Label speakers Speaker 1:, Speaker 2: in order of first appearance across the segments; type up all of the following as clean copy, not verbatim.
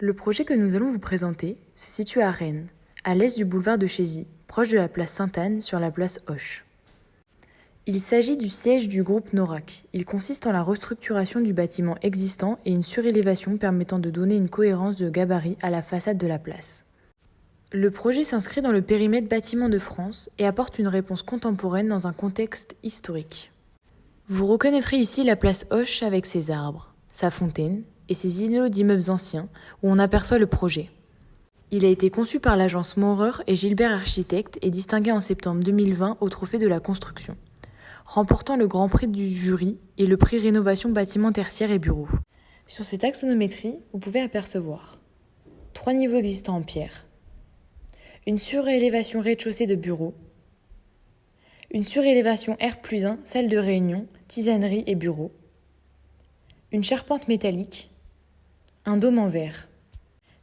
Speaker 1: Le projet que nous allons vous présenter se situe à Rennes, à l'est du boulevard de Chézy, proche de la place Sainte-Anne sur la place Hoche. Il s'agit du siège du groupe Norac. Il consiste en la restructuration du bâtiment existant et une surélévation permettant de donner une cohérence de gabarit à la façade de la place. Le projet s'inscrit dans le périmètre bâtiment de France et apporte une réponse contemporaine dans un contexte historique. Vous reconnaîtrez ici la place Hoche avec ses arbres, sa fontaine et ses îlots d'immeubles anciens où on aperçoit le projet. Il a été conçu par l'agence Maurer et Gilbert Architectes et distingué en septembre 2020 au Trophée de la construction, remportant le Grand Prix du jury et le prix Rénovation bâtiments tertiaires et bureaux. Sur cette axonométrie, vous pouvez apercevoir 3 niveaux existants en pierre, une surélévation rez-de-chaussée de bureaux, une surélévation R+1, salle de réunion, tisanerie et bureaux, une charpente métallique, un dôme en verre.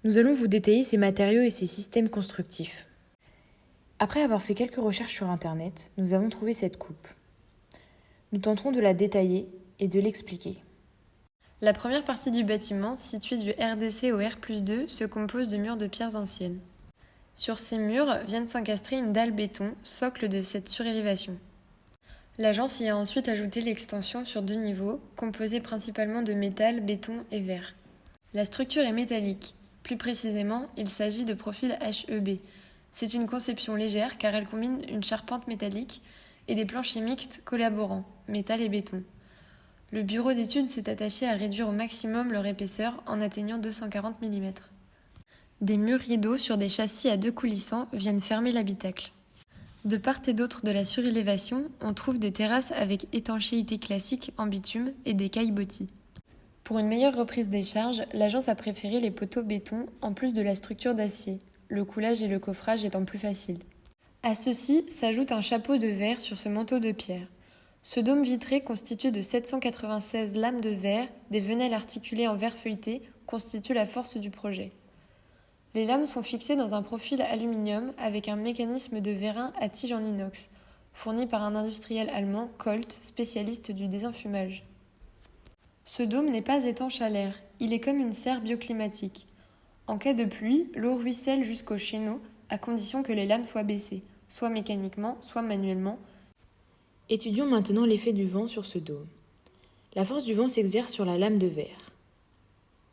Speaker 1: Nous allons vous détailler ces matériaux et ces systèmes constructifs. Après avoir fait quelques recherches sur Internet, nous avons trouvé cette coupe. Nous tenterons de la détailler et de l'expliquer.
Speaker 2: La première partie du bâtiment, située du RDC au R+2, se compose de murs de pierres anciennes. Sur ces murs viennent s'encastrer une dalle béton, socle de cette surélévation. L'agence y a ensuite ajouté l'extension sur 2 niveaux, composée principalement de métal, béton et verre. La structure est métallique. Plus précisément, il s'agit de profil HEB. C'est une conception légère car elle combine une charpente métallique et des planchers mixtes collaborants, métal et béton. Le bureau d'études s'est attaché à réduire au maximum leur épaisseur en atteignant 240 mm. Des murs rideaux sur des châssis à 2 coulissants viennent fermer l'habitacle. De part et d'autre de la surélévation, on trouve des terrasses avec étanchéité classique en bitume et des caillebotis. Pour une meilleure reprise des charges, l'agence a préféré les poteaux béton en plus de la structure d'acier, le coulage et le coffrage étant plus faciles. À ceci s'ajoute un chapeau de verre sur ce manteau de pierre. Ce dôme vitré constitué de 796 lames de verre, des venelles articulées en verre feuilleté, constitue la force du projet. Les lames sont fixées dans un profil aluminium avec un mécanisme de vérin à tige en inox, fourni par un industriel allemand, Colt, spécialiste du désenfumage. Ce dôme n'est pas étanche à l'air, il est comme une serre bioclimatique. En cas de pluie, l'eau ruisselle jusqu'au chéneau, à condition que les lames soient baissées, soit mécaniquement, soit manuellement.
Speaker 1: Étudions maintenant l'effet du vent sur ce dôme. La force du vent s'exerce sur la lame de verre.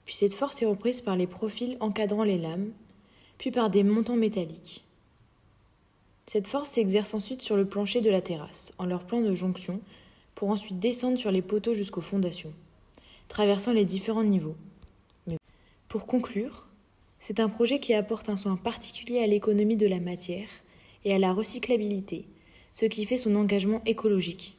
Speaker 1: Puis cette force est reprise par les profils encadrant les lames, puis par des montants métalliques. Cette force s'exerce ensuite sur le plancher de la terrasse, en leur plan de jonction, pour ensuite descendre sur les poteaux jusqu'aux fondations, traversant les différents niveaux. Pour conclure, c'est un projet qui apporte un soin particulier à l'économie de la matière et à la recyclabilité, ce qui fait son engagement écologique.